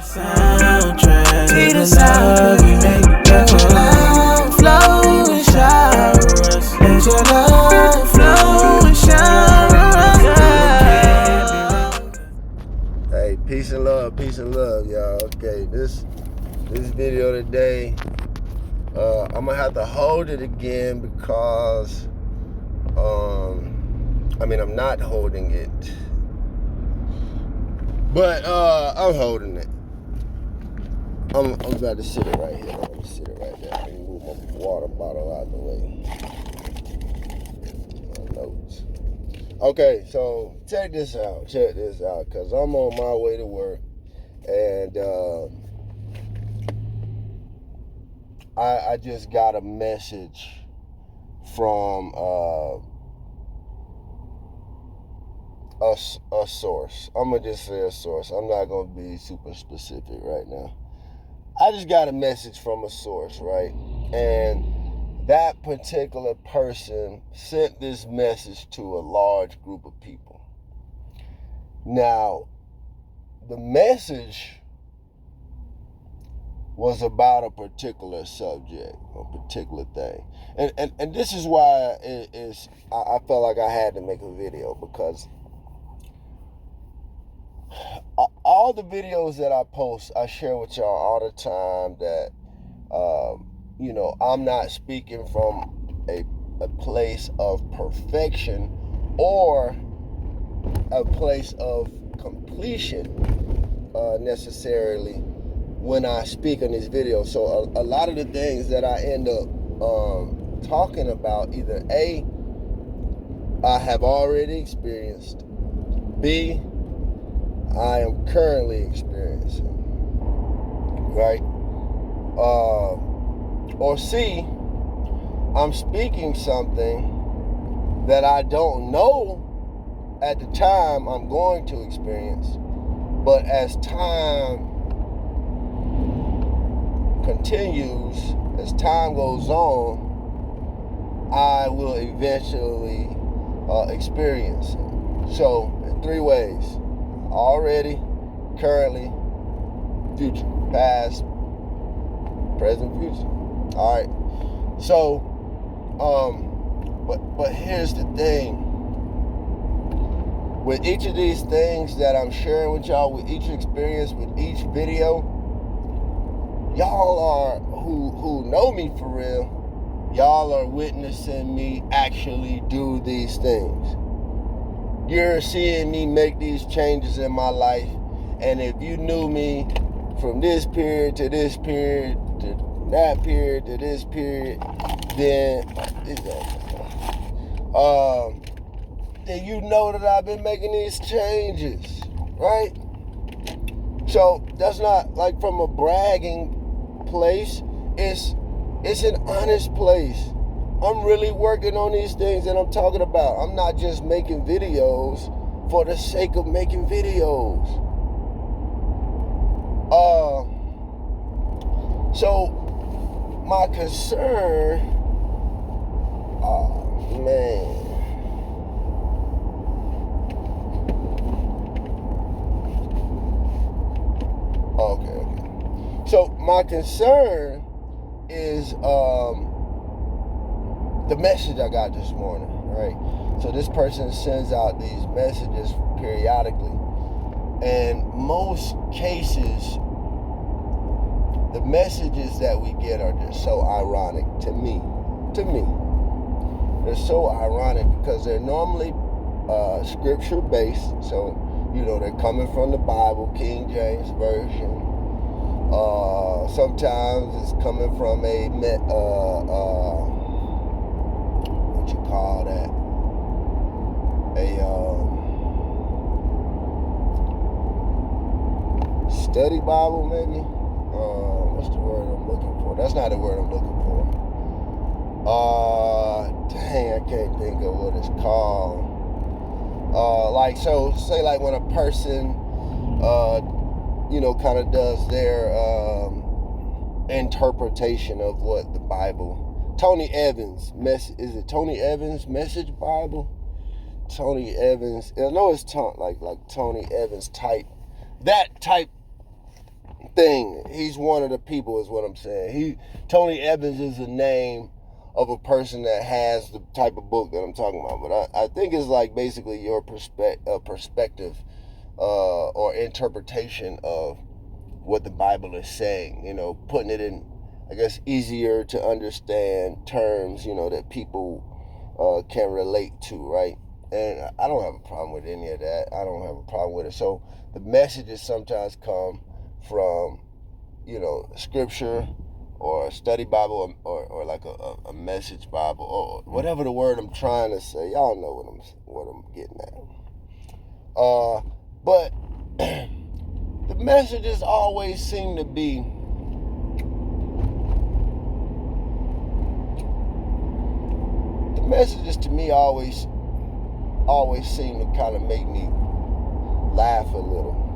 Soundtrack to the love we make. Let your love flow and shower us. Let your love flow and shower us. Hey, peace and love, y'all. Okay, this video today, I'm gonna have to hold it again because, I'm not holding it, but I'm holding it. I'm about to sit it right here. Let me sit it right there. Let me move my water bottle out of the way. My notes. Okay, so check this out, because I'm on my way to work, and I just got a message from a source. I'm gonna just say a source. I'm not gonna be super specific right now. I just got a message from a source, right? And that particular person sent this message to a large group of people. Now, the message was about a particular subject, a particular thing. And this is why I felt like I had to make a video, because all the videos that I post, I share with y'all all the time that, I'm not speaking from a place of perfection or a place of completion necessarily when I speak on this video. So a lot of the things that I end up talking about, either A, I have already experienced, B, I am currently experiencing, right? Or C, I'm speaking something that I don't know at the time I'm going to experience, but as time continues, as time goes on, I will eventually experience it. So, in 3 ways: already, currently, future, past, present, future. All right. So, but here's the thing. With each of these things that I'm sharing with y'all, with each experience, with each video, y'all are, who know me for real, y'all are witnessing me actually do these things. You're seeing me make these changes in my life, and if you knew me from this period to this period to that period to this period, then you know that I've been making these changes, right? So that's not like from a bragging place. It's an honest place. I'm really working on these things that I'm talking about. I'm not just making videos for the sake of making videos. So my concern, Okay. So my concern is the message I got this morning, right? So this person sends out these messages periodically, and most cases, the messages that we get are just so ironic to me. They're so ironic because they're normally scripture based. So, they're coming from the Bible, King James Version. Sometimes it's coming from a what you call that? A study Bible, maybe. What's the word I'm looking for? That's not the word I'm looking for. I can't think of what it's called. Say like when a person, kind of does their interpretation of what the Bible. Tony Evans, is it Tony Evans Message Bible? Tony Evans. I know it's like Tony Evans type, that type thing. He's one of the people, is what I'm saying. Tony Evans is the name of a person that has the type of book that I'm talking about. But I think it's like basically your perspective or interpretation of what the Bible is saying. You know, putting it in, I guess, easier to understand terms, you know, that people can relate to, right? And I don't have a problem with any of that. I don't have a problem with it. So the messages sometimes come from, you know, scripture or a study Bible or like a message Bible or whatever the word I'm trying to say. Y'all know what I'm getting at. But the messages always seem to be messages to me always seem to kind of make me laugh a little.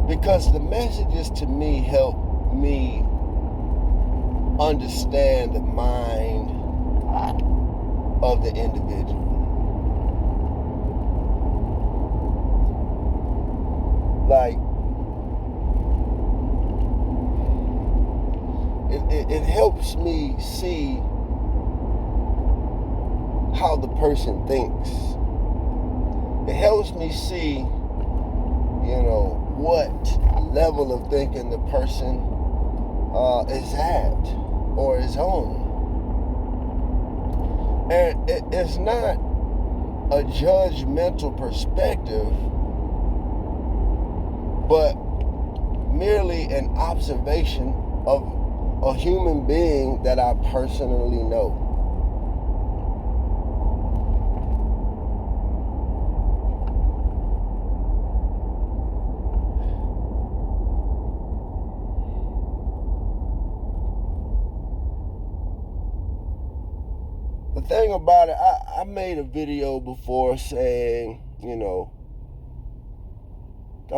Because the messages to me help me understand the mind of the individual. Like, it helps me see how the person thinks. It helps me see, you know, what level of thinking the person is at or is on. And it's not a judgmental perspective, but merely an observation of a human being that I personally know. The thing about it, I made a video before saying, you know, I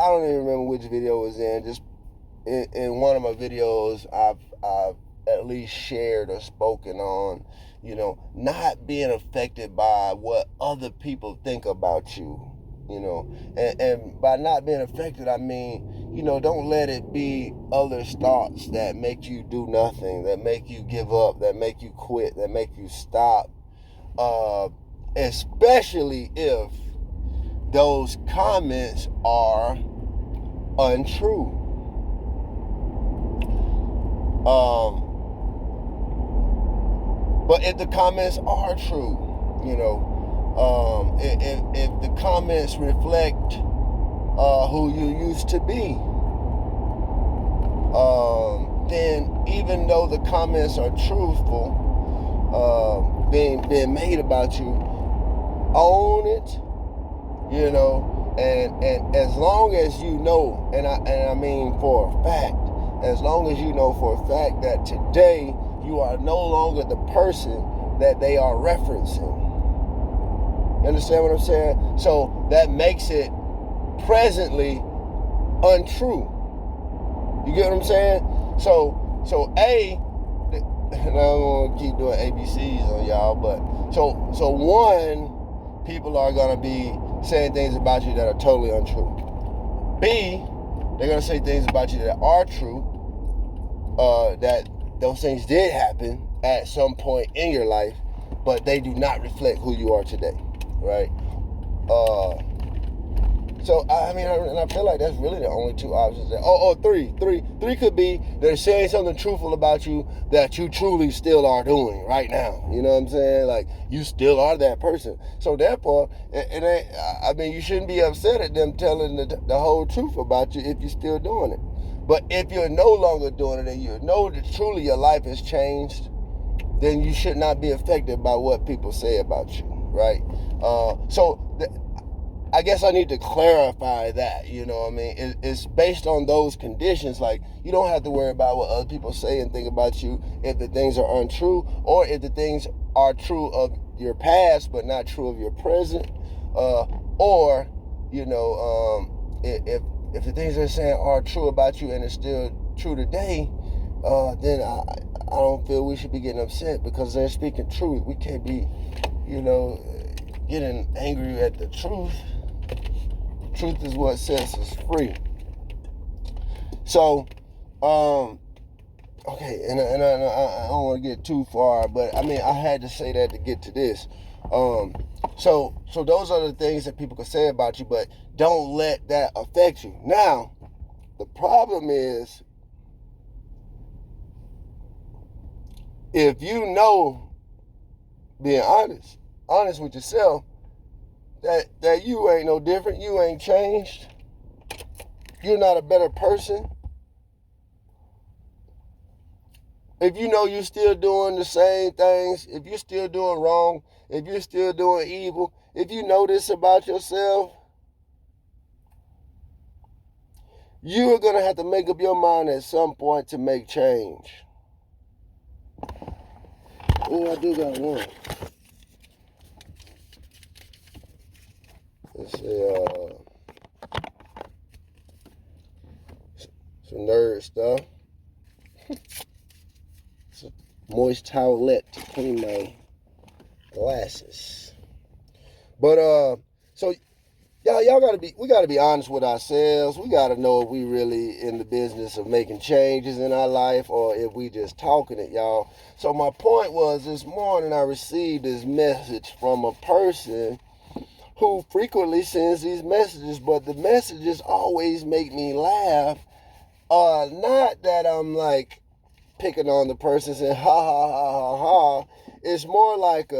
don't even remember which video it was in. Just in one of my videos, I've at least shared or spoken on, you know, not being affected by what other people think about you, you know. And by not being affected, I mean, you know, don't let it be others' thoughts that make you do nothing, that make you give up, that make you quit, that make you stop. Especially if those comments are untrue. But if the comments are true, you know, if the comments reflect who you used to be, then even though the comments are truthful, being made about you, own it, you know, and as long as you know, and I mean for a fact, as long as you know for a fact that today you are no longer the person that they are referencing. You understand what I'm saying? So that makes it presently untrue. You get what I'm saying? So and I don't want to keep doing ABCs on y'all, but so one, people are gonna be saying things about you that are totally untrue. B, they're gonna say things about you that are true, that those things did happen at some point in your life, but they do not reflect who you are today, right? So I mean, and I feel like that's really the only two options there. Three could be they're saying something truthful about you that you truly still are doing right now. You know what I'm saying? Like, you still are that person. So therefore, I mean, you shouldn't be upset at them telling the whole truth about you if you're still doing it. But if you're no longer doing it and you know that truly your life has changed, then you should not be affected by what people say about you, right? I guess I need to clarify that, you know what I mean? It's based on those conditions. Like, you don't have to worry about what other people say and think about you if the things are untrue, or if the things are true of your past but not true of your present, or, you know, if the things they're saying are true about you and it's still true today, then I don't feel we should be getting upset because they're speaking truth. We can't be, getting angry at the truth. Truth is what sets us free. So, okay, and I don't want to get too far, but I had to say that to get to this. So those are the things that people can say about you, but don't let that affect you. Now, the problem is, if you know, being honest with yourself, that you ain't no different, you ain't changed, you're not a better person. If you know you're still doing the same things, if you're still doing wrong, if you're still doing evil, if you know this about yourself, you are going to have to make up your mind at some point to make change. Oh, I do got one. Let's see, some nerd stuff. Some moist towelette to clean my glasses. But so we gotta be honest with ourselves. We gotta know if we really in the business of making changes in our life or if we just talking it, y'all. So my point was, this morning I received this message from a person who frequently sends these messages, but the messages always make me laugh. Not that I'm like picking on the person saying ha ha ha ha ha. It's more like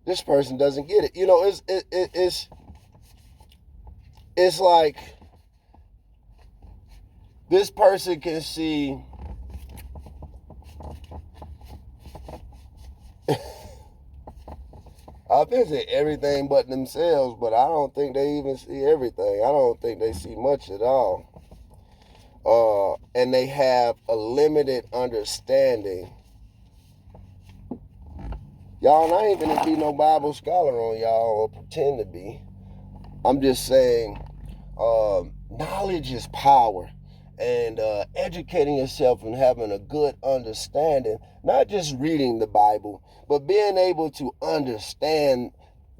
this person doesn't get it. It's like this person can see I visit everything but themselves, but I don't think they even see everything. I don't think they see much at all. And they have a limited understanding. Y'all, and I ain't gonna be no Bible scholar on y'all or pretend to be. I'm just saying, knowledge is power. And educating yourself and having a good understanding, not just reading the Bible, but being able to understand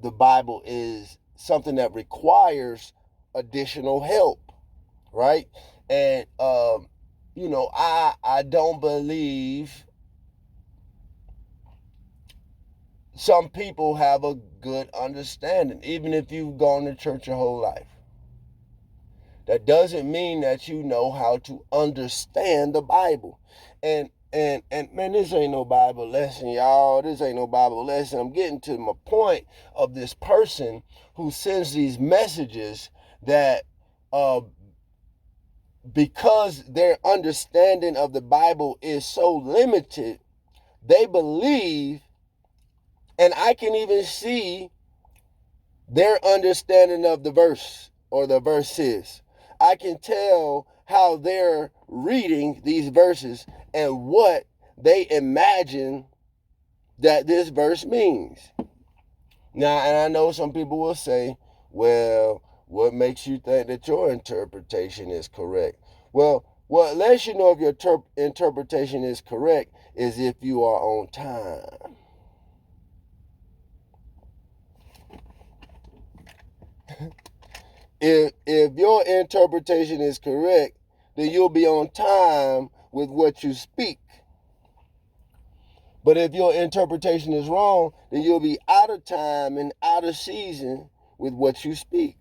the Bible is something that requires additional help, right? And, I don't believe some people have a good understanding, even if you've gone to church your whole life. That doesn't mean that you know how to understand the Bible. And man, this ain't no Bible lesson, y'all. This ain't no Bible lesson. I'm getting to my point of this person who sends these messages that because their understanding of the Bible is so limited, they believe, and I can even see their understanding of the verse or the verses. I can tell how they're reading these verses and what they imagine that this verse means. Now, and I know some people will say, well, what makes you think that your interpretation is correct? Well, what lets you know if your interpretation is correct is if you are on time. If your interpretation is correct, then you'll be on time with what you speak. But if your interpretation is wrong, then you'll be out of time and out of season with what you speak.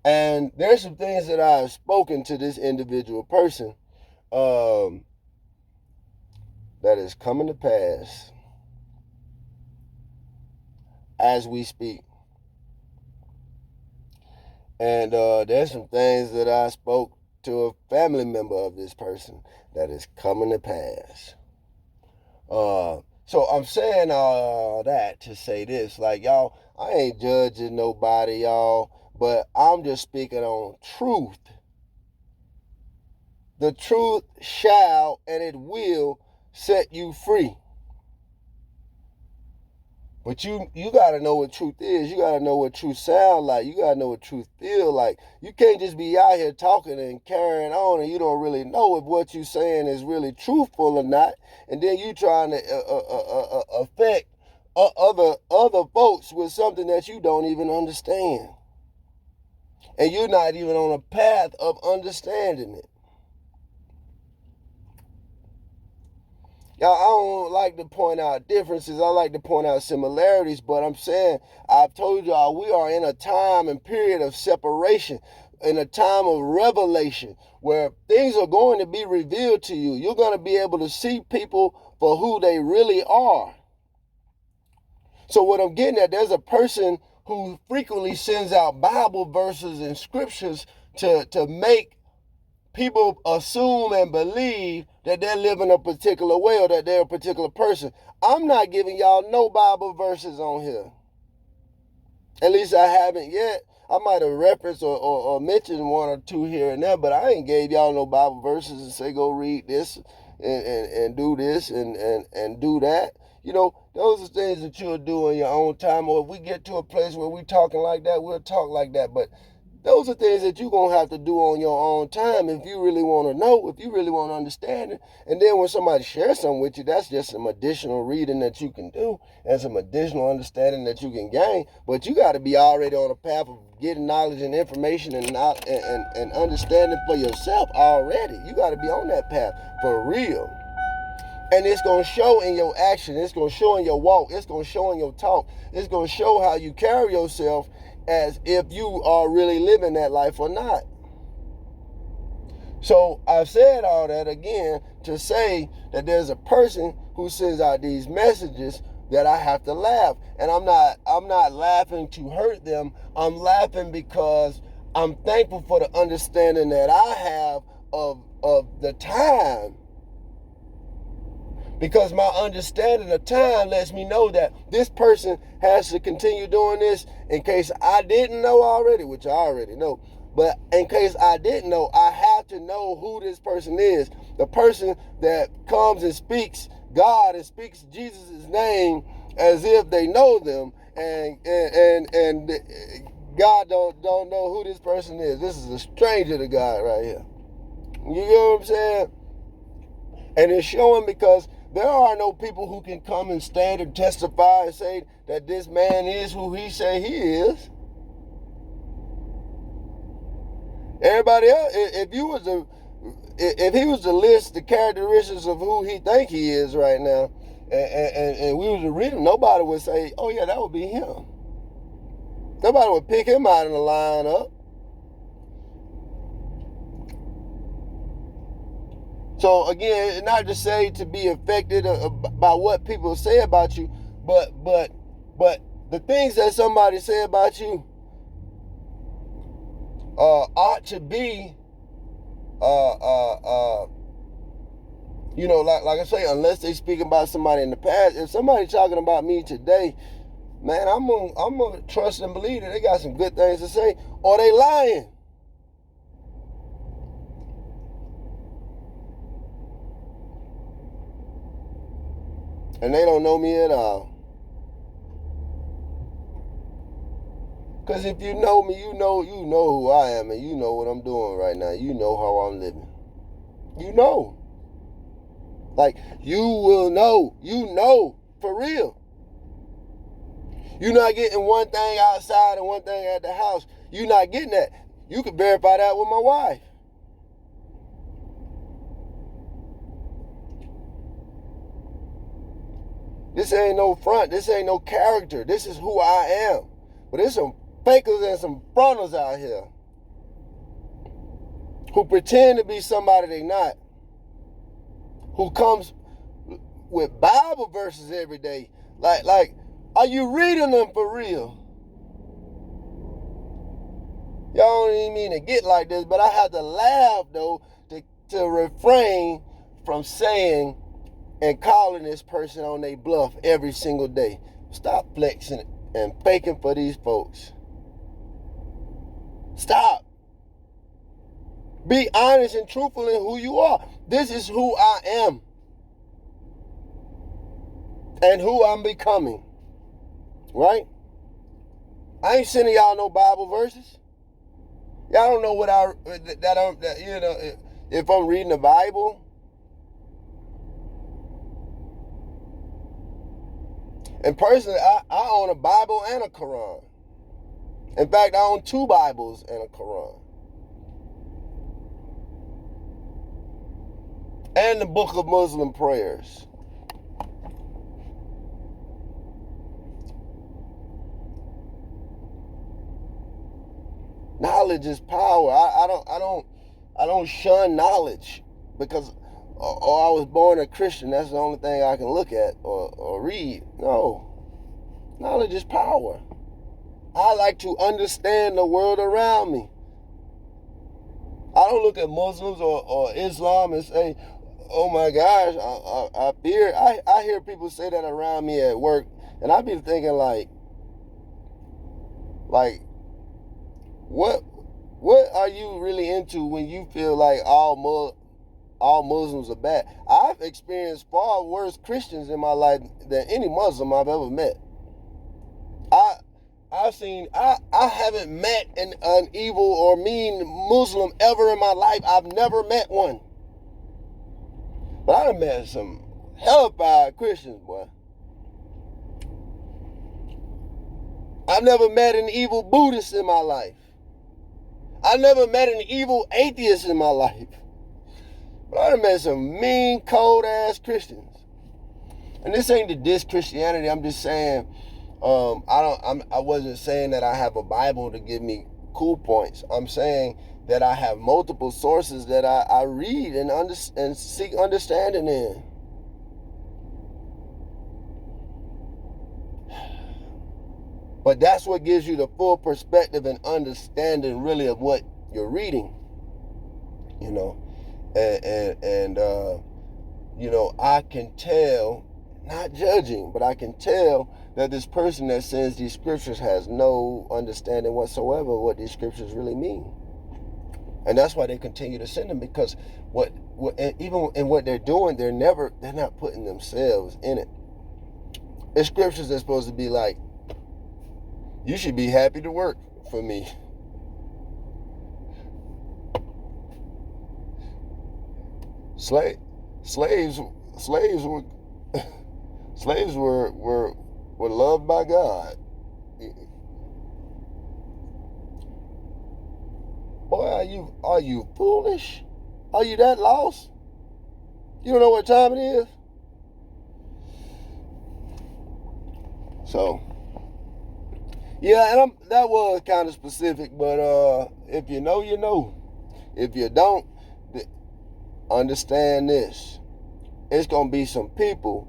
And there's some things that I have spoken to this individual person that is coming to pass as we speak. And there's some things that I spoke to a family member of this person that is coming to pass. So I'm saying all that to say this, like, y'all, I ain't judging nobody, y'all, but I'm just speaking on truth. The truth shall and it will set you free. But you got to know what truth is. You got to know what truth sound like. You got to know what truth feel like. You can't just be out here talking and carrying on and you don't really know if what you saying is really truthful or not. And then you trying to affect other folks with something that you don't even understand. And you're not even on a path of understanding it. Y'all, I don't like to point out differences. I like to point out similarities, but I'm saying, I've told y'all, we are in a time and period of separation, in a time of revelation, where things are going to be revealed to you. You're going to be able to see people for who they really are. So what I'm getting at, there's a person who frequently sends out Bible verses and scriptures to make people assume and believe that they're living a particular way or that they're a particular person. I'm not giving y'all no Bible verses on here. At least I haven't yet. I might have referenced or mentioned one or two here and there, but I ain't gave y'all no Bible verses and say go read this and do this and do that. You know, those are things that you'll do in your own time. Or if we get to a place where we talking like that, we'll talk like that. But those are things that you're going to have to do on your own time if you really want to know, if you really want to understand it. And then when somebody shares something with you, that's just some additional reading that you can do and some additional understanding that you can gain. But you got to be already on a path of getting knowledge and information and understanding for yourself already. You got to be on that path for real. And it's going to show in your action. It's going to show in your walk. It's going to show in your talk. It's going to show how you carry yourself as if you are really living that life or not. So I've said all that again to say that there's a person who sends out these messages that I have to laugh. And I'm not laughing to hurt them. I'm laughing because I'm thankful for the understanding that I have of the time. Because my understanding of time lets me know that this person has to continue doing this in case I didn't know already, which I already know. But in case I didn't know, I have to know who this person is. The person that comes and speaks God and speaks Jesus' name as if they know them, and God don't know who this person is. This is a stranger to God right here. You get what I'm saying? And it's showing because there are no people who can come and stand and testify and say that this man is who he say he is. Everybody else, if he was to list the characteristics of who he think he is right now, and we was to read him, nobody would say, oh yeah, that would be him. Nobody would pick him out in the lineup. So again, not to say to be affected by what people say about you, but the things that somebody say about you ought to be, you know, like I say, unless they speak about somebody in the past. If somebody talking about me today, man, I'm gonna trust and believe that they got some good things to say, or they lying. And they don't know me at all. Because if you know me, you know who I am, and you know what I'm doing right now. You know how I'm living. You know. Like, you will know. You know, for real. You're not getting one thing outside and one thing at the house. You're not getting that. You can verify that with my wife. This ain't no front. This ain't no character. This is who I am. But there's some fakers and some fronters out here who pretend to be somebody they not. Who comes with Bible verses every day. Like, are you reading them for real? Y'all don't even mean to get like this, but I have to laugh, though, to refrain from saying and calling this person on their bluff every single day. Stop flexing and faking for these folks. Stop. Be honest and truthful in who you are. This is who I am. And who I'm becoming. right? I ain't sending y'all no Bible verses. Y'all don't know what if I'm reading the Bible. And personally, I own a Bible and a Quran. In fact, I own 2 Bibles and a Quran. And the Book of Muslim Prayers. Knowledge is power. I don't shun knowledge because I was born a Christian. That's the only thing I can look at or read. No. Knowledge is power. I like to understand the world around me. I don't look at Muslims or Islam and say, oh my gosh, I fear. I hear people say that around me at work, and I be thinking like what are you really into when you feel like all Muslims are bad? I've experienced far worse Christians in my life than any Muslim I've ever met. I haven't met an evil or mean Muslim ever in my life. I've never met one. But I done met some hellified Christians, boy. I've never met an evil Buddhist in my life. I've never met an evil atheist in my life. But I done met some mean, cold-ass Christians. And this ain't to diss Christianity. I'm just saying, I wasn't saying that I have a Bible to give me cool points. I'm saying that I have multiple sources that I read and seek understanding in. But that's what gives you the full perspective and understanding really of what you're reading. You know, and you know, I can tell, not judging, but I can tell that this person that sends these scriptures has no understanding whatsoever what these scriptures really mean. And that's why they continue to send them, because even in what they're doing, they're not putting themselves in it. It's scriptures that's supposed to be like, you should be happy to work for me. Slaves were loved by God. Boy, are you foolish? Are you that lost? You don't know what time it is? So, yeah, and that was kind of specific, but if you know, you know. If you don't, understand this. It's going to be some people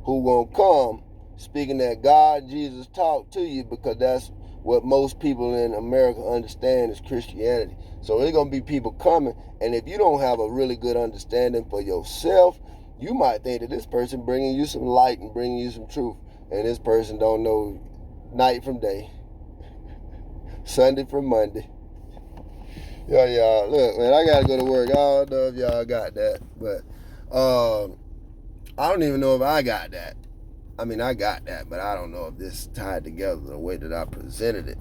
who going to come speaking that God, Jesus talked to you, because that's what most people in America understand is Christianity. So there's going to be people coming, and if you don't have a really good understanding for yourself, you might think that this person bringing you some light and bringing you some truth, and this person don't know night from day, Sunday from Monday. Y'all, look, man, I gotta go to work. I don't know if y'all got that, but I don't even know if I got that. I mean, I got that, but I don't know if this tied together the way that I presented it.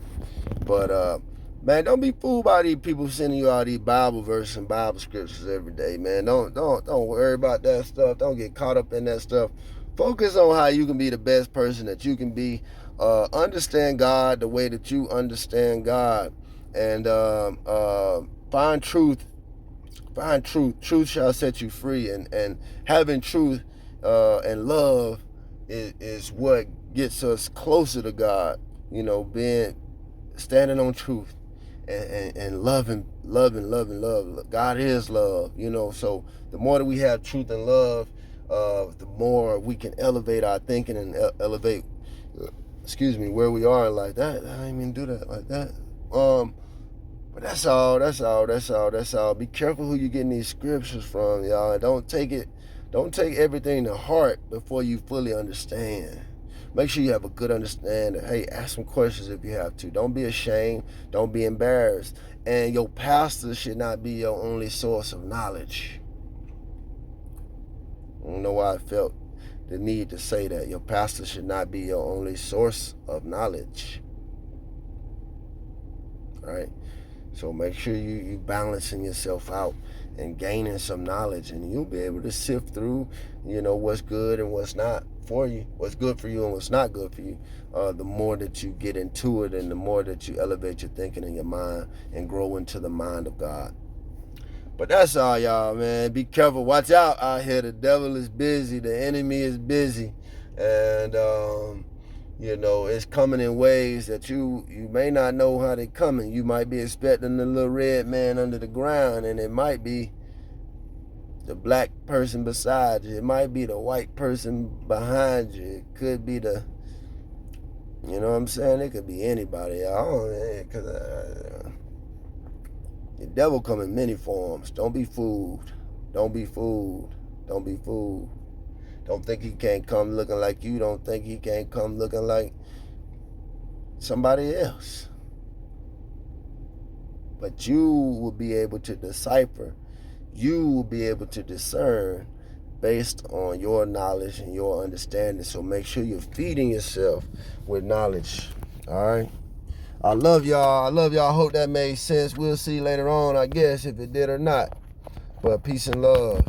But man, don't be fooled by these people sending you all these Bible verses and Bible scriptures every day, man. Don't worry about that stuff. Don't get caught up in that stuff. Focus on how you can be the best person that you can be. Understand God the way that you understand God. And find truth. Find truth. Truth shall set you free. And having truth and love is what gets us closer to God. You know, standing on truth and loving. God is love. You know, so the more that we have truth and love, the more we can elevate our thinking and elevate. Where we are in life. That I didn't even do that like that. But that's all. Be careful who you're getting these scriptures from, y'all. Don't take everything to heart before you fully understand. Make sure you have a good understanding. Hey, ask some questions if you have to. Don't be ashamed. Don't be embarrassed. And your pastor should not be your only source of knowledge. I don't know why I felt the need to say that. Your pastor should not be your only source of knowledge. Right? So make sure you balancing yourself out and gaining some knowledge, and you'll be able to sift through, what's good and what's not for you, what's good for you and what's not good for you. The more that you get into it, and the more that you elevate your thinking and your mind and grow into the mind of God. But that's all, y'all, man. Be careful. Watch out out here. The devil is busy. The enemy is busy. And, it's coming in ways that you may not know how they're coming. You might be expecting the little red man under the ground, and it might be the black person beside you. It might be the white person behind you. It could be the, you know what I'm saying? It could be anybody, y'all. Because the devil come in many forms. Don't be fooled. Don't be fooled. Don't be fooled. Don't think he can't come looking like you. Don't think he can't come looking like somebody else. But you will be able to decipher. You will be able to discern based on your knowledge and your understanding. So make sure you're feeding yourself with knowledge. All right? I love y'all. I hope that made sense. We'll see later on, I guess, if it did or not. But peace and love.